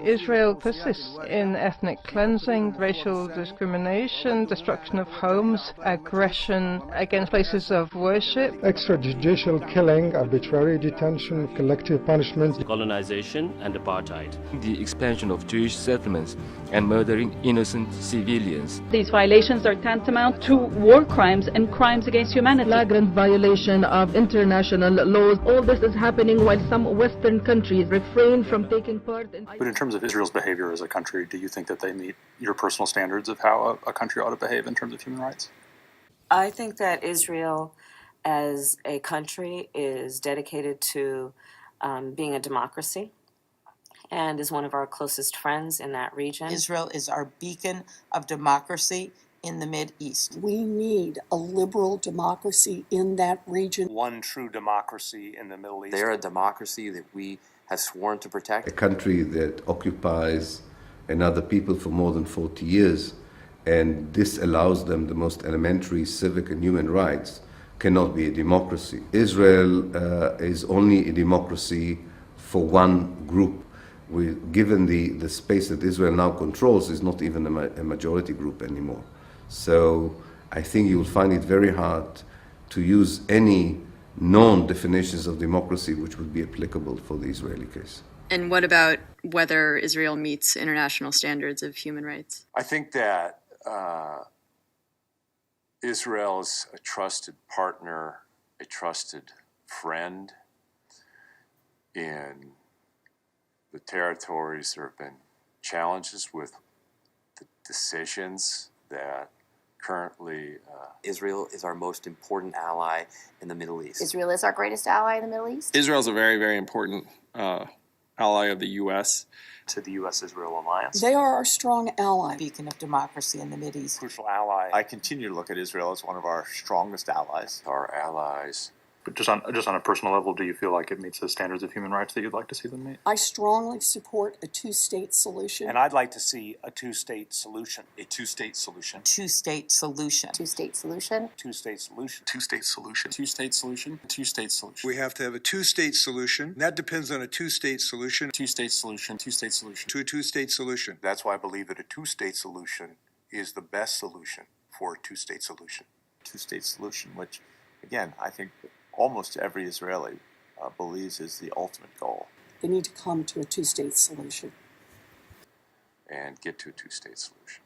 Israel persists in ethnic cleansing, racial discrimination, destruction of homes, aggression against places of worship, extrajudicial killing, arbitrary detention, collective punishment, colonization and apartheid, the expansion of Jewish settlements and murdering innocent civilians. These violations are tantamount to war crimes and crimes against humanity. Flagrant violation of international laws. All this is happening while some Western countries refrain from taking part in... But in terms of Israel's behavior as a country, do you think that they meet your personal standards of how a country ought to behave in terms of human rights? I think that Israel as a country is dedicated to being a democracy and is one of our closest friends in that region. Israel is our beacon of democracy in the Mideast. We need a liberal democracy in that region. One true democracy in the Middle East. They're a democracy that we have sworn to protect. A country that occupies another people for more than 40 years, and this allows them the most elementary civic and human rights, cannot be a democracy. Israel is only a democracy for one group. Given the space that Israel now controls, is not even a majority group anymore. So I think you will find it very hard to use any known definitions of democracy which would be applicable for the Israeli case. And what about whether Israel meets international standards of human rights? I think that Israel is a trusted partner, a trusted friend in the territories. There have been challenges with the decisions that currently... Israel is our most important ally in the Middle East. Israel is our greatest ally in the Middle East. Israel is a very, very important ally of the U.S. To the U.S.-Israel alliance. They are our strong ally. Beacon of democracy in the Mideast. Crucial ally. I continue to look at Israel as one of our strongest allies. Our allies. But just on a personal level, do you feel like it meets the standards of human rights that you'd like to see them meet? I strongly support a two-state solution. And I'd like to see a two-state solution. A two-state solution. Two-state solution. Two-state solution. Two-state solution. Two-state solution. Two-state solution. Two-state solution. We have to have a two-state solution. That depends on a two-state solution. Two-state solution. Two-state solution. To a two-state solution. That's why I believe that a two-state solution is the best solution for a two-state solution. Two-state solution, which, again, I think almost every Israeli believes is the ultimate goal. They need to come to a two-state solution. And get to a two-state solution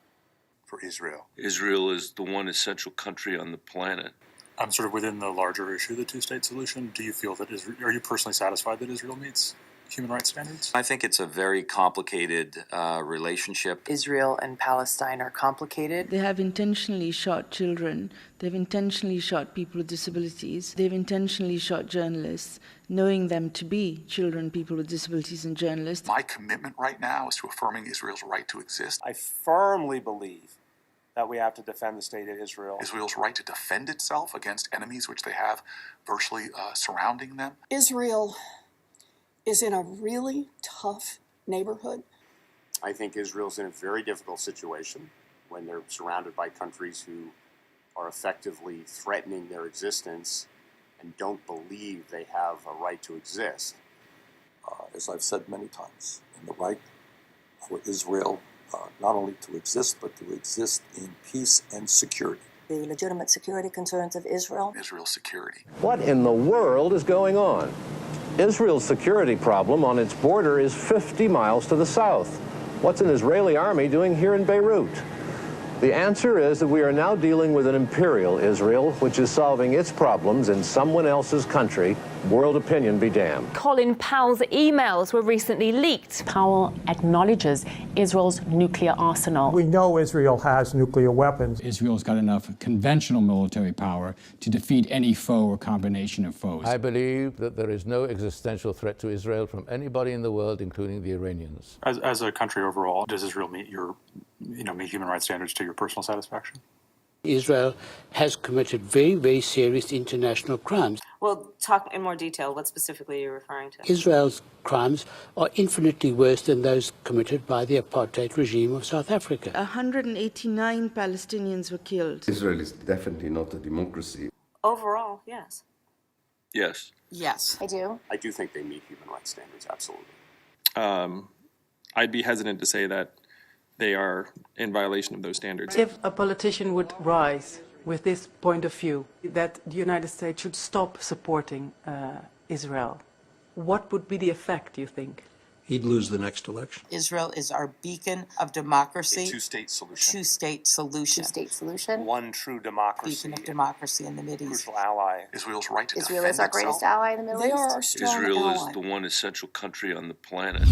for Israel. Israel is the one essential country on the planet. I'm sort of within the larger issue, the two-state solution. Do you feel that are you personally satisfied that Israel meets human rights standards? I think it's a very complicated relationship. Israel and Palestine are complicated. They have intentionally shot children. They've intentionally shot people with disabilities. They've intentionally shot journalists, knowing them to be children, people with disabilities, and journalists. My commitment right now is to affirming Israel's right to exist. I firmly believe that we have to defend the state of Israel. Israel's right to defend itself against enemies which they have virtually surrounding them. Israel is in a really tough neighborhood. I think Israel's in a very difficult situation when they're surrounded by countries who are effectively threatening their existence and don't believe they have a right to exist. As I've said many times, and the right for Israel not only to exist, but to exist in peace and security. The legitimate security concerns of Israel. Israel's security. What in the world is going on? Israel's security problem on its border is 50 miles to the south. What's an Israeli army doing here in Beirut? The answer is that we are now dealing with an imperial Israel, which is solving its problems in someone else's country. World opinion be damned. Colin Powell's emails were recently leaked. Powell acknowledges Israel's nuclear arsenal. We know Israel has nuclear weapons. Israel's got enough conventional military power to defeat any foe or combination of foes. I believe that there is no existential threat to Israel from anybody in the world, including the Iranians. As a country overall, does Israel meet meet human rights standards to your personal satisfaction? Israel has committed very, very serious international crimes. Well, talk in more detail. What specifically are you referring to? Israel's crimes are infinitely worse than those committed by the apartheid regime of South Africa. 189 Palestinians were killed. Israel is definitely not a democracy. Overall, yes. Yes. Yes. I do. I do think they meet human rights standards, absolutely. I'd be hesitant to say that they are in violation of those standards. If a politician would rise with this point of view, that the United States should stop supporting Israel, what would be the effect, do you think? He'd lose the next election. Israel is our beacon of democracy. A two-state solution. Two-state solution. Two-state solution. One true democracy. Beacon of democracy in the Middle East. Crucial ally. Israel's right to Israel defend is our greatest itself. ally in the Middle East. They are our strong Israel ally. is the one essential country on the planet.